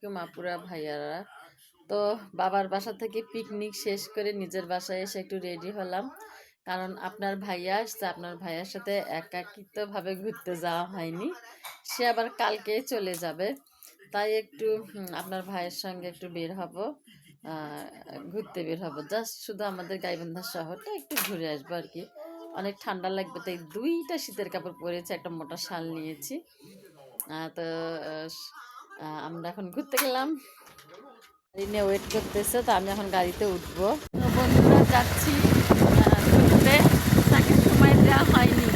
আলাইকুম আপুরা ভাইয়ারা। তো বাবার বাসা থেকে পিকনিক শেষ করে নিজের বাসায় এসে একটু রেডি হলাম, কারণ আপনার ভাইয়া আসছে। আপনার ভাইয়ার সাথে একাকিত্বভাবে ঘুরতে যাওয়া হয়নি, সে আবার কালকে চলে যাবে। তাই একটু আপনার ভাইয়ের সঙ্গে একটু বের হব, আহ, ঘুরতে বের হব। জাস্ট শুধু আমাদের গাইবান্ধা শহরটা একটু ঘুরে আসবো আর কি। অনেক ঠান্ডা লাগবে, তাই দুইটা শীতের কাপড় পরেছি, একটা মোটা শাল নিয়েছি। তো আমরা এখন ঘুরতে গেলাম, গাড়ি নিয়ে ওয়েট করতেছে, তো আমি এখন গাড়িতে উঠবো। তো বন্ধুরা যাচ্ছি ঘুরতে, তাকে সময় দেওয়া হয়নি।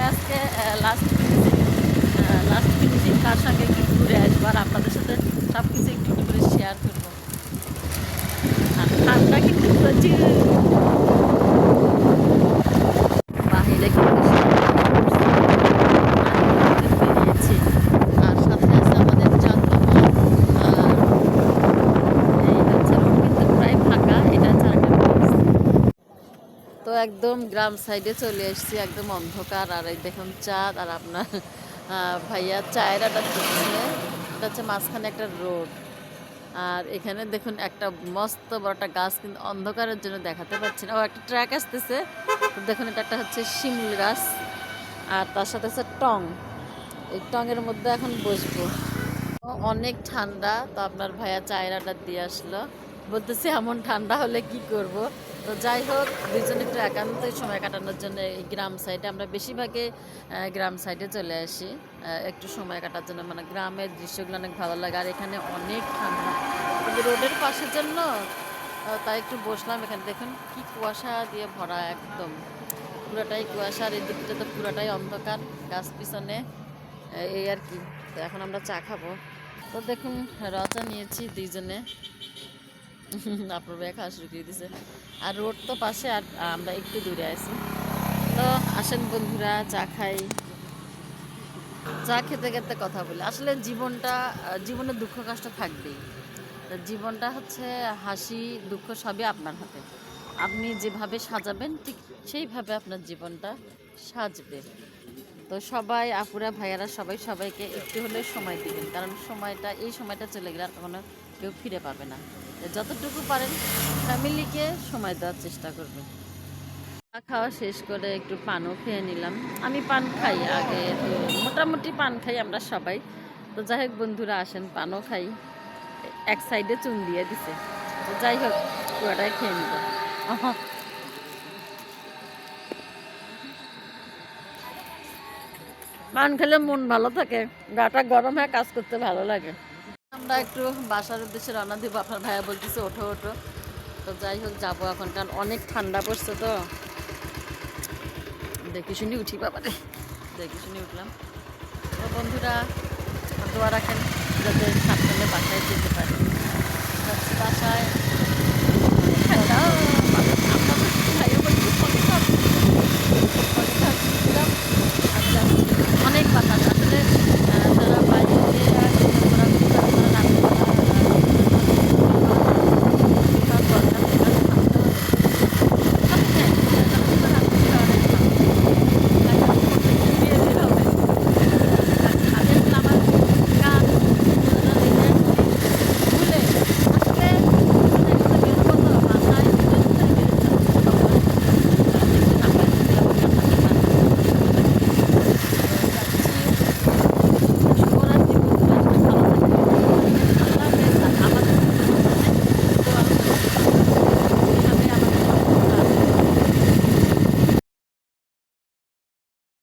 আজকে লাস্ট ফিনিশিং তার সঙ্গে একটু ঘুরে আসবো, আর আপনাদের সাথে সব কিছু একটু একটু করে শেয়ার করবো। আর ঠান্ডা কিন্তু প্রচুর, বাহিরে কিন্তু বেরিয়েছি। আর সাথে আছে আমাদের চাঁদ মামা। এই হচ্ছে রোড কিন্তু প্রায় ফাঁকা, এটা হচ্ছে আরেকটা ব্রিজ। তো একদম গ্রাম সাইডে চলে এসেছি, একদম অন্ধকার। আর এই দেখুন চাঁদ, আর আপনার ভাইয়া চায়ের আড্ডা দিচ্ছে। এটা হচ্ছে মাঝখানে একটা রোড। আর এখানে দেখুন একটা মস্ত বড় একটা গাছ, কিন্তু অন্ধকারের জন্য দেখাতে পাচ্ছি না। ও একটা ট্র্যাক আসতেছে, তো দেখুন এটা একটা হচ্ছে শিমুল গাছ, আর তার সাথে আছে টং। এই টঙের মধ্যে এখন বসবো। অনেক ঠান্ডা, তো আপনার ভাইয়া চায়ের আড্ডা দিয়ে আসলো। বলতেছে এমন ঠান্ডা হলে কি করব। তো যাই হোক, দুইজনে একটু একান্তই সময় কাটানোর জন্য এই গ্রাম সাইডে, আমরা বেশিরভাগই গ্রাম সাইডে চলে আসি একটু সময় কাটার জন্য। মানে গ্রামের দৃশ্যগুলো অনেক ভালো লাগে, আর এখানে অনেক ঠান্ডা, কিন্তু রোডের পাশের জন্য তাই একটু বসলাম। এখানে দেখুন কি কুয়াশা দিয়ে ভরা, একদম পুরোটাই কুয়াশা। আর এই দিকটা তো পুরোটাই অন্ধকার, গাছ পিছনে, এই আর কি। তো এখন আমরা চা খাবো। তো দেখুন রচা নিয়েছি দুইজনে, আপনার ভাই খাওয়া শুরু করে দিছে। আর রোড তো পাশে, আর আমরা একটু দূরে আছি। তো আসেন বন্ধুরা, চা খাই। চা খেতে খেতে কথা বলি। আসলে জীবনে দুঃখ কষ্ট থাকবেই। জীবনটা হচ্ছে হাসি দুঃখ সবই আপনার হাতে। আপনি যেভাবে সাজাবেন ঠিক সেইভাবে আপনার জীবনটা সাজবে। তো সবাই আপুরা ভাইয়ারা সবাই সবাইকে একটু হলেও সময় দিবেন, কারণ এই সময়টা চলে গেলে আর কখনো কেউ ফিরে পাবে না। যতটুকু পারেন ফ্যামিলিকে সময় দেওয়ার চেষ্টা করবেন। খাওয়া শেষ করে একটু পানও খেয়ে নিলাম। আমি পান খাই আগে, তো মোটামুটি পান খাই আমরা সবাই। তো যাই হোক বন্ধুরা, আসেন পানও খাই। এক সাইডে চুন দিয়ে দিছে, তো যাই হোক পুরোটাই খেয়ে নিব। পান খেলে মন ভালো থাকে, গাটা গরম হয়ে কাজ করতে ভালো লাগে। আমরা একটু বাসার উদ্দেশ্যে রওনা দিব, আপনার ভাইয়া বলতেছে ওঠো ওঠো। তো যাই হোক যাবো এখন, কারণ অনেক ঠান্ডা পড়ছে। তো দেখি শুনি উঠি, বাবারে দেখি শুনি উঠলাম। তো বন্ধুরা দোয়া রাখেন।